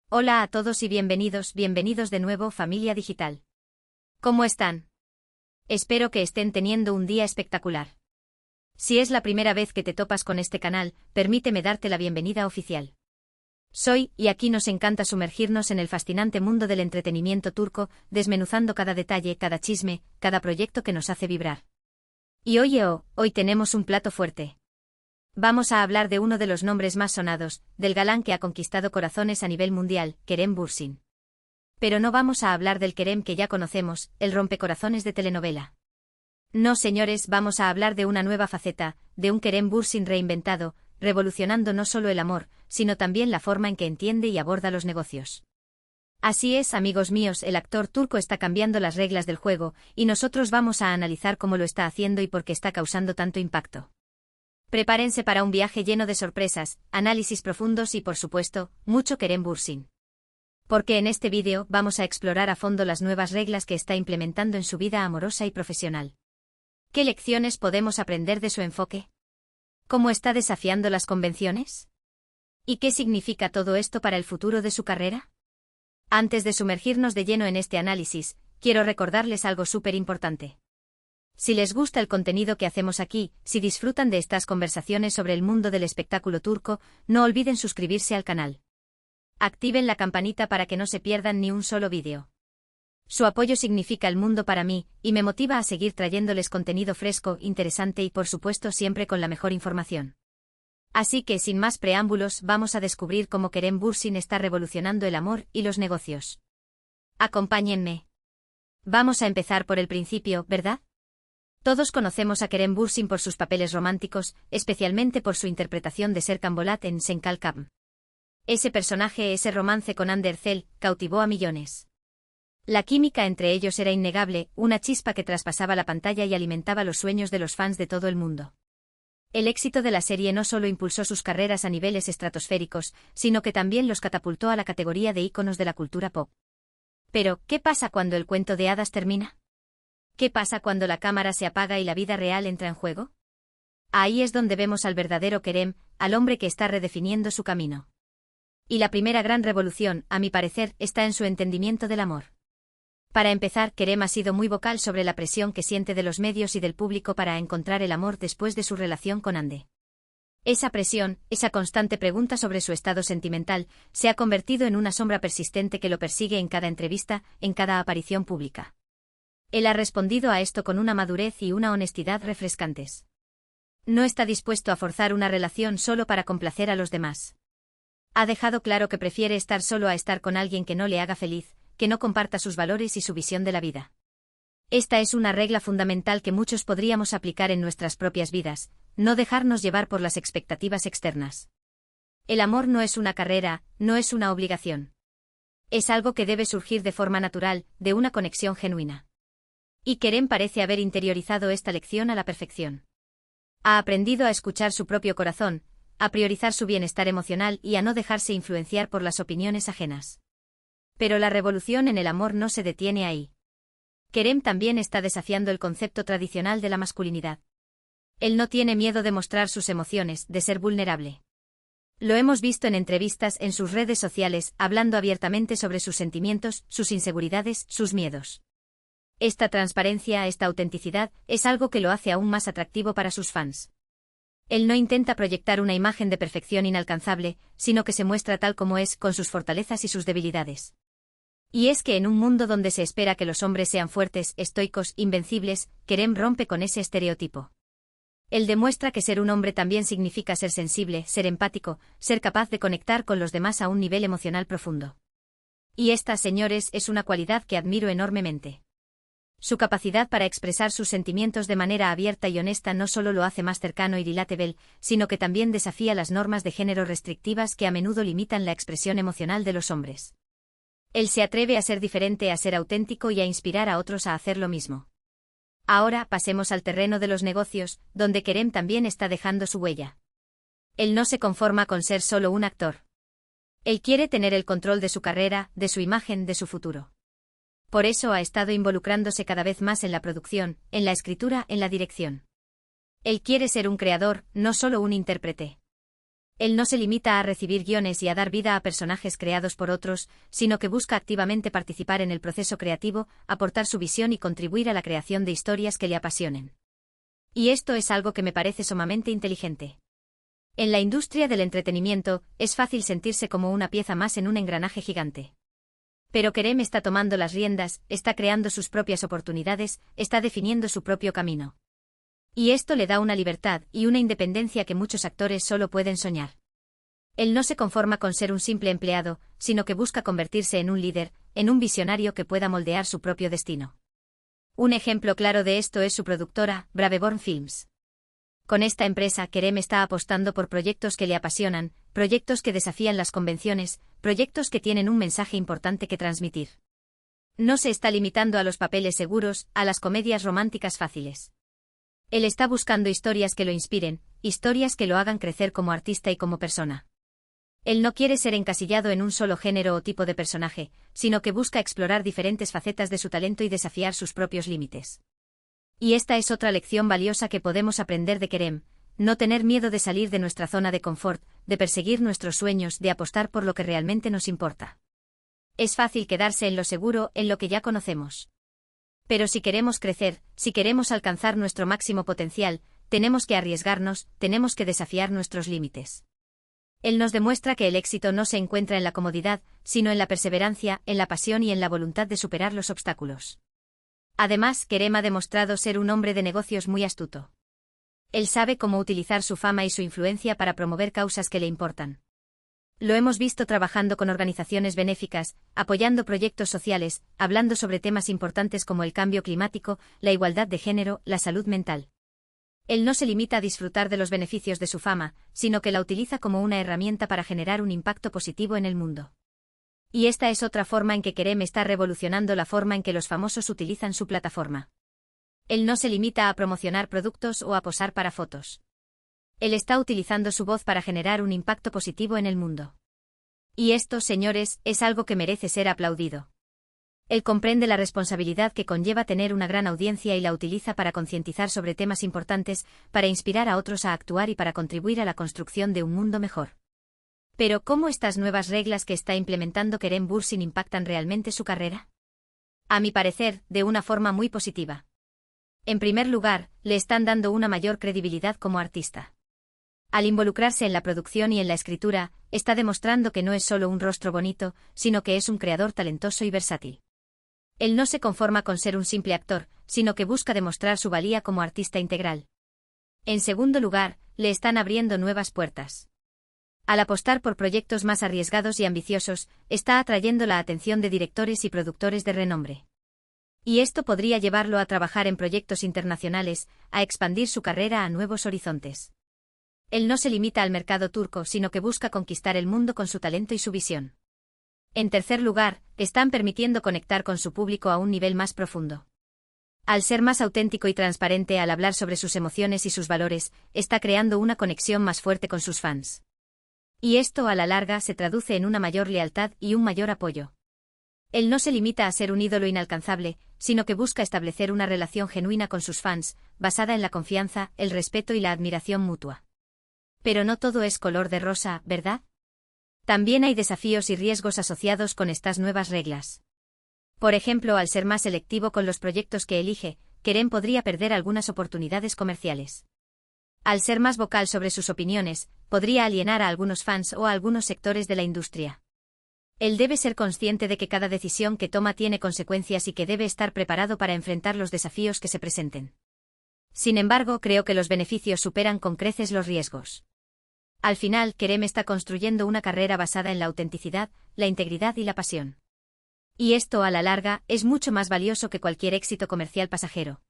Hola a todos y bienvenidos de nuevo, familia digital. ¿Cómo están? Espero que estén teniendo un día espectacular. Si es la primera vez que te topas con este canal, permíteme darte la bienvenida oficial. Soy, y aquí nos encanta sumergirnos en el fascinante mundo del entretenimiento turco, desmenuzando cada detalle, cada chisme, cada proyecto que nos hace vibrar. Y hoy tenemos un plato fuerte. Vamos a hablar de uno de los nombres más sonados, del galán que ha conquistado corazones a nivel mundial, Kerem Bürsin. Pero no vamos a hablar del Kerem que ya conocemos, el rompecorazones de telenovela. No, señores, vamos a hablar de una nueva faceta, de un Kerem Bürsin reinventado, revolucionando no solo el amor, sino también la forma en que entiende y aborda los negocios. Así es, amigos míos, el actor turco está cambiando las reglas del juego, y nosotros vamos a analizar cómo lo está haciendo y por qué está causando tanto impacto. Prepárense para un viaje lleno de sorpresas, análisis profundos y, por supuesto, mucho Kerem Bürsin. Porque en este vídeo vamos a explorar a fondo las nuevas reglas que está implementando en su vida amorosa y profesional. ¿Qué lecciones podemos aprender de su enfoque? ¿Cómo está desafiando las convenciones? ¿Y qué significa todo esto para el futuro de su carrera? Antes de sumergirnos de lleno en este análisis, quiero recordarles algo súper importante. Si les gusta el contenido que hacemos aquí, si disfrutan de estas conversaciones sobre el mundo del espectáculo turco, no olviden suscribirse al canal. Activen la campanita para que no se pierdan ni un solo vídeo. Su apoyo significa el mundo para mí, y me motiva a seguir trayéndoles contenido fresco, interesante y por supuesto siempre con la mejor información. Así que sin más preámbulos vamos a descubrir cómo Kerem Bürsin está revolucionando el amor y los negocios. Acompáñenme. Vamos a empezar por el principio, ¿verdad? Todos conocemos a Kerem Bürsin por sus papeles románticos, especialmente por su interpretación de Serkan Bolat en Sen Kalkam. Ese personaje, ese romance con Hande Erçel, cautivó a millones. La química entre ellos era innegable, una chispa que traspasaba la pantalla y alimentaba los sueños de los fans de todo el mundo. El éxito de la serie no solo impulsó sus carreras a niveles estratosféricos, sino que también los catapultó a la categoría de íconos de la cultura pop. Pero, ¿qué pasa cuando el cuento de hadas termina? ¿Qué pasa cuando la cámara se apaga y la vida real entra en juego? Ahí es donde vemos al verdadero Kerem, al hombre que está redefiniendo su camino. Y la primera gran revolución, a mi parecer, está en su entendimiento del amor. Para empezar, Kerem ha sido muy vocal sobre la presión que siente de los medios y del público para encontrar el amor después de su relación con Hande. Esa presión, esa constante pregunta sobre su estado sentimental, se ha convertido en una sombra persistente que lo persigue en cada entrevista, en cada aparición pública. Él ha respondido a esto con una madurez y una honestidad refrescantes. No está dispuesto a forzar una relación solo para complacer a los demás. Ha dejado claro que prefiere estar solo a estar con alguien que no le haga feliz, que no comparta sus valores y su visión de la vida. Esta es una regla fundamental que muchos podríamos aplicar en nuestras propias vidas, no dejarnos llevar por las expectativas externas. El amor no es una carrera, no es una obligación. Es algo que debe surgir de forma natural, de una conexión genuina. Y Kerem parece haber interiorizado esta lección a la perfección. Ha aprendido a escuchar su propio corazón, a priorizar su bienestar emocional y a no dejarse influenciar por las opiniones ajenas. Pero la revolución en el amor no se detiene ahí. Kerem también está desafiando el concepto tradicional de la masculinidad. Él no tiene miedo de mostrar sus emociones, de ser vulnerable. Lo hemos visto en entrevistas en sus redes sociales, hablando abiertamente sobre sus sentimientos, sus inseguridades, sus miedos. Esta transparencia, esta autenticidad, es algo que lo hace aún más atractivo para sus fans. Él no intenta proyectar una imagen de perfección inalcanzable, sino que se muestra tal como es, con sus fortalezas y sus debilidades. Y es que en un mundo donde se espera que los hombres sean fuertes, estoicos, invencibles, Kerem rompe con ese estereotipo. Él demuestra que ser un hombre también significa ser sensible, ser empático, ser capaz de conectar con los demás a un nivel emocional profundo. Y esta, señores, es una cualidad que admiro enormemente. Su capacidad para expresar sus sentimientos de manera abierta y honesta no solo lo hace más cercano y relatable, sino que también desafía las normas de género restrictivas que a menudo limitan la expresión emocional de los hombres. Él se atreve a ser diferente, a ser auténtico y a inspirar a otros a hacer lo mismo. Ahora pasemos al terreno de los negocios, donde Kerem también está dejando su huella. Él no se conforma con ser solo un actor. Él quiere tener el control de su carrera, de su imagen, de su futuro. Por eso ha estado involucrándose cada vez más en la producción, en la escritura, en la dirección. Él quiere ser un creador, no solo un intérprete. Él no se limita a recibir guiones y a dar vida a personajes creados por otros, sino que busca activamente participar en el proceso creativo, aportar su visión y contribuir a la creación de historias que le apasionen. Y esto es algo que me parece sumamente inteligente. En la industria del entretenimiento, es fácil sentirse como una pieza más en un engranaje gigante. Pero Kerem está tomando las riendas, está creando sus propias oportunidades, está definiendo su propio camino. Y esto le da una libertad y una independencia que muchos actores solo pueden soñar. Él no se conforma con ser un simple empleado, sino que busca convertirse en un líder, en un visionario que pueda moldear su propio destino. Un ejemplo claro de esto es su productora, Braveborn Films. Con esta empresa, Kerem está apostando por proyectos que le apasionan, proyectos que desafían las convenciones, proyectos que tienen un mensaje importante que transmitir. No se está limitando a los papeles seguros, a las comedias románticas fáciles. Él está buscando historias que lo inspiren, historias que lo hagan crecer como artista y como persona. Él no quiere ser encasillado en un solo género o tipo de personaje, sino que busca explorar diferentes facetas de su talento y desafiar sus propios límites. Y esta es otra lección valiosa que podemos aprender de Kerem: no tener miedo de salir de nuestra zona de confort, de perseguir nuestros sueños, de apostar por lo que realmente nos importa. Es fácil quedarse en lo seguro, en lo que ya conocemos. Pero si queremos crecer, si queremos alcanzar nuestro máximo potencial, tenemos que arriesgarnos, tenemos que desafiar nuestros límites. Él nos demuestra que el éxito no se encuentra en la comodidad, sino en la perseverancia, en la pasión y en la voluntad de superar los obstáculos. Además, Kerem ha demostrado ser un hombre de negocios muy astuto. Él sabe cómo utilizar su fama y su influencia para promover causas que le importan. Lo hemos visto trabajando con organizaciones benéficas, apoyando proyectos sociales, hablando sobre temas importantes como el cambio climático, la igualdad de género, la salud mental. Él no se limita a disfrutar de los beneficios de su fama, sino que la utiliza como una herramienta para generar un impacto positivo en el mundo. Y esta es otra forma en que Kerem está revolucionando la forma en que los famosos utilizan su plataforma. Él no se limita a promocionar productos o a posar para fotos. Él está utilizando su voz para generar un impacto positivo en el mundo. Y esto, señores, es algo que merece ser aplaudido. Él comprende la responsabilidad que conlleva tener una gran audiencia y la utiliza para concientizar sobre temas importantes, para inspirar a otros a actuar y para contribuir a la construcción de un mundo mejor. Pero, ¿cómo estas nuevas reglas que está implementando Kerem Bürsin impactan realmente su carrera? A mi parecer, de una forma muy positiva. En primer lugar, le están dando una mayor credibilidad como artista. Al involucrarse en la producción y en la escritura, está demostrando que no es solo un rostro bonito, sino que es un creador talentoso y versátil. Él no se conforma con ser un simple actor, sino que busca demostrar su valía como artista integral. En segundo lugar, le están abriendo nuevas puertas. Al apostar por proyectos más arriesgados y ambiciosos, está atrayendo la atención de directores y productores de renombre. Y esto podría llevarlo a trabajar en proyectos internacionales, a expandir su carrera a nuevos horizontes. Él no se limita al mercado turco, sino que busca conquistar el mundo con su talento y su visión. En tercer lugar, están permitiendo conectar con su público a un nivel más profundo. Al ser más auténtico y transparente al hablar sobre sus emociones y sus valores, está creando una conexión más fuerte con sus fans. Y esto a la larga se traduce en una mayor lealtad y un mayor apoyo. Él no se limita a ser un ídolo inalcanzable, sino que busca establecer una relación genuina con sus fans, basada en la confianza, el respeto y la admiración mutua. Pero no todo es color de rosa, ¿verdad? También hay desafíos y riesgos asociados con estas nuevas reglas. Por ejemplo, al ser más selectivo con los proyectos que elige, Kerem podría perder algunas oportunidades comerciales. Al ser más vocal sobre sus opiniones, podría alienar a algunos fans o a algunos sectores de la industria. Él debe ser consciente de que cada decisión que toma tiene consecuencias y que debe estar preparado para enfrentar los desafíos que se presenten. Sin embargo, creo que los beneficios superan con creces los riesgos. Al final, Kerem está construyendo una carrera basada en la autenticidad, la integridad y la pasión. Y esto, a la larga, es mucho más valioso que cualquier éxito comercial pasajero.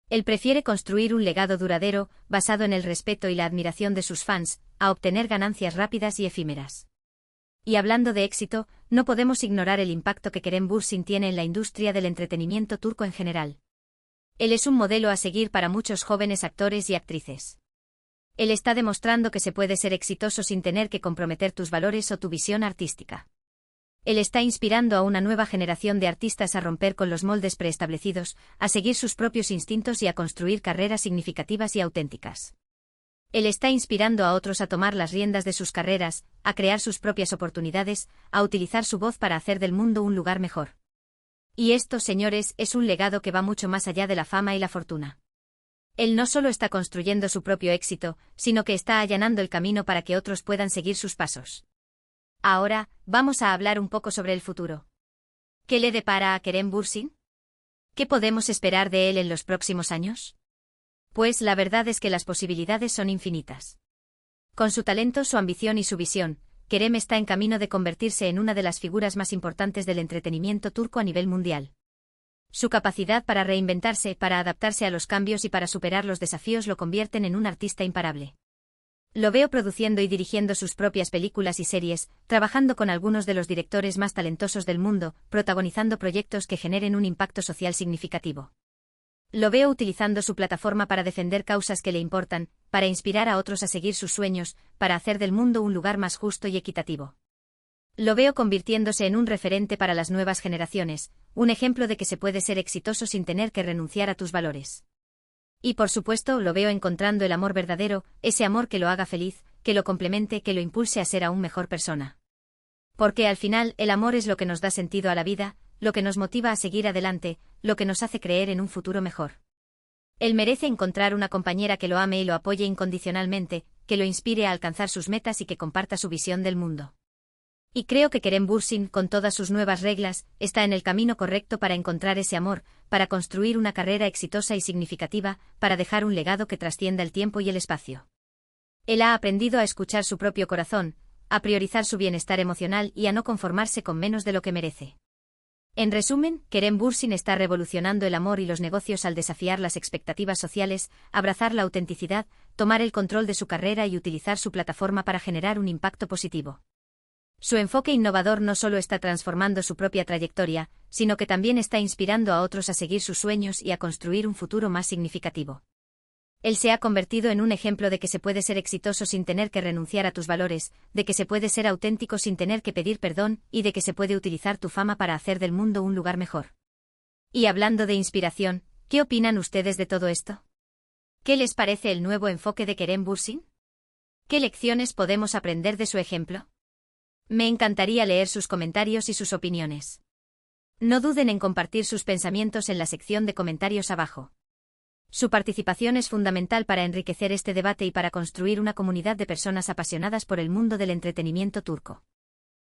Él prefiere construir un legado duradero, basado en el respeto y la admiración de sus fans, a obtener ganancias rápidas y efímeras. Y hablando de éxito, no podemos ignorar el impacto que Kerem Bürsin tiene en la industria del entretenimiento turco en general. Él es un modelo a seguir para muchos jóvenes actores y actrices. Él está demostrando que se puede ser exitoso sin tener que comprometer tus valores o tu visión artística. Él está inspirando a una nueva generación de artistas a romper con los moldes preestablecidos, a seguir sus propios instintos y a construir carreras significativas y auténticas. Él está inspirando a otros a tomar las riendas de sus carreras, a crear sus propias oportunidades, a utilizar su voz para hacer del mundo un lugar mejor. Y esto, señores, es un legado que va mucho más allá de la fama y la fortuna. Él no solo está construyendo su propio éxito, sino que está allanando el camino para que otros puedan seguir sus pasos. Ahora, vamos a hablar un poco sobre el futuro. ¿Qué le depara a Kerem Bürsin? ¿Qué podemos esperar de él en los próximos años? Pues la verdad es que las posibilidades son infinitas. Con su talento, su ambición y su visión, Kerem está en camino de convertirse en una de las figuras más importantes del entretenimiento turco a nivel mundial. Su capacidad para reinventarse, para adaptarse a los cambios y para superar los desafíos lo convierten en un artista imparable. Lo veo produciendo y dirigiendo sus propias películas y series, trabajando con algunos de los directores más talentosos del mundo, protagonizando proyectos que generen un impacto social significativo. Lo veo utilizando su plataforma para defender causas que le importan, para inspirar a otros a seguir sus sueños, para hacer del mundo un lugar más justo y equitativo. Lo veo convirtiéndose en un referente para las nuevas generaciones, un ejemplo de que se puede ser exitoso sin tener que renunciar a tus valores. Y por supuesto, lo veo encontrando el amor verdadero, ese amor que lo haga feliz, que lo complemente, que lo impulse a ser aún mejor persona. Porque al final, el amor es lo que nos da sentido a la vida, lo que nos motiva a seguir adelante, lo que nos hace creer en un futuro mejor. Él merece encontrar una compañera que lo ame y lo apoye incondicionalmente, que lo inspire a alcanzar sus metas y que comparta su visión del mundo. Y creo que Kerem Bürsin, con todas sus nuevas reglas, está en el camino correcto para encontrar ese amor, para construir una carrera exitosa y significativa, para dejar un legado que trascienda el tiempo y el espacio. Él ha aprendido a escuchar su propio corazón, a priorizar su bienestar emocional y a no conformarse con menos de lo que merece. En resumen, Kerem Bürsin está revolucionando el amor y los negocios al desafiar las expectativas sociales, abrazar la autenticidad, tomar el control de su carrera y utilizar su plataforma para generar un impacto positivo. Su enfoque innovador no solo está transformando su propia trayectoria, sino que también está inspirando a otros a seguir sus sueños y a construir un futuro más significativo. Él se ha convertido en un ejemplo de que se puede ser exitoso sin tener que renunciar a tus valores, de que se puede ser auténtico sin tener que pedir perdón y de que se puede utilizar tu fama para hacer del mundo un lugar mejor. Y hablando de inspiración, ¿qué opinan ustedes de todo esto? ¿Qué les parece el nuevo enfoque de Kerem Bürsin? ¿Qué lecciones podemos aprender de su ejemplo? Me encantaría leer sus comentarios y sus opiniones. No duden en compartir sus pensamientos en la sección de comentarios abajo. Su participación es fundamental para enriquecer este debate y para construir una comunidad de personas apasionadas por el mundo del entretenimiento turco.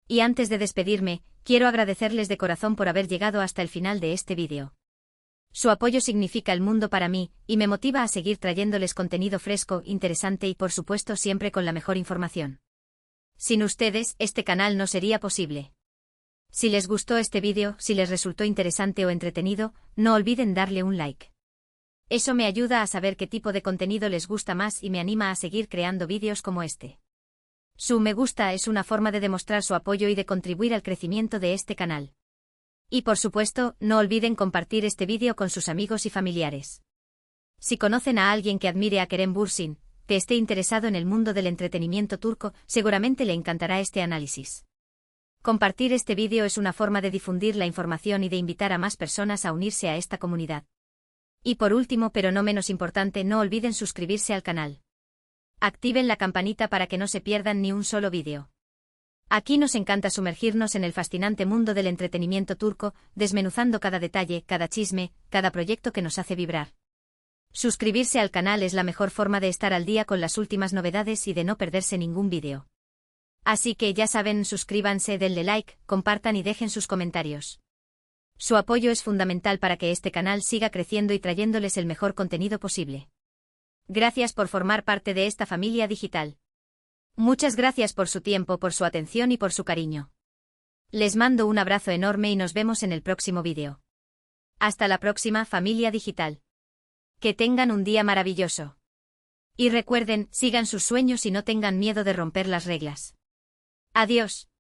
Y antes de despedirme, quiero agradecerles de corazón por haber llegado hasta el final de este vídeo. Su apoyo significa el mundo para mí, y me motiva a seguir trayéndoles contenido fresco, interesante y por supuesto siempre con la mejor información. Sin ustedes, este canal no sería posible. Si les gustó este vídeo, si les resultó interesante o entretenido, no olviden darle un like. Eso me ayuda a saber qué tipo de contenido les gusta más y me anima a seguir creando vídeos como este. Su me gusta es una forma de demostrar su apoyo y de contribuir al crecimiento de este canal. Y por supuesto, no olviden compartir este vídeo con sus amigos y familiares. Si conocen a alguien que admire a Kerem Bürsin, que esté interesado en el mundo del entretenimiento turco, seguramente le encantará este análisis. Compartir este vídeo es una forma de difundir la información y de invitar a más personas a unirse a esta comunidad. Y por último, pero no menos importante, no olviden suscribirse al canal. Activen la campanita para que no se pierdan ni un solo vídeo. Aquí nos encanta sumergirnos en el fascinante mundo del entretenimiento turco, desmenuzando cada detalle, cada chisme, cada proyecto que nos hace vibrar. Suscribirse al canal es la mejor forma de estar al día con las últimas novedades y de no perderse ningún vídeo. Así que ya saben, suscríbanse, denle like, compartan y dejen sus comentarios. Su apoyo es fundamental para que este canal siga creciendo y trayéndoles el mejor contenido posible. Gracias por formar parte de esta familia digital. Muchas gracias por su tiempo, por su atención y por su cariño. Les mando un abrazo enorme y nos vemos en el próximo vídeo. Hasta la próxima, familia digital. Que tengan un día maravilloso. Y recuerden, sigan sus sueños y no tengan miedo de romper las reglas. Adiós.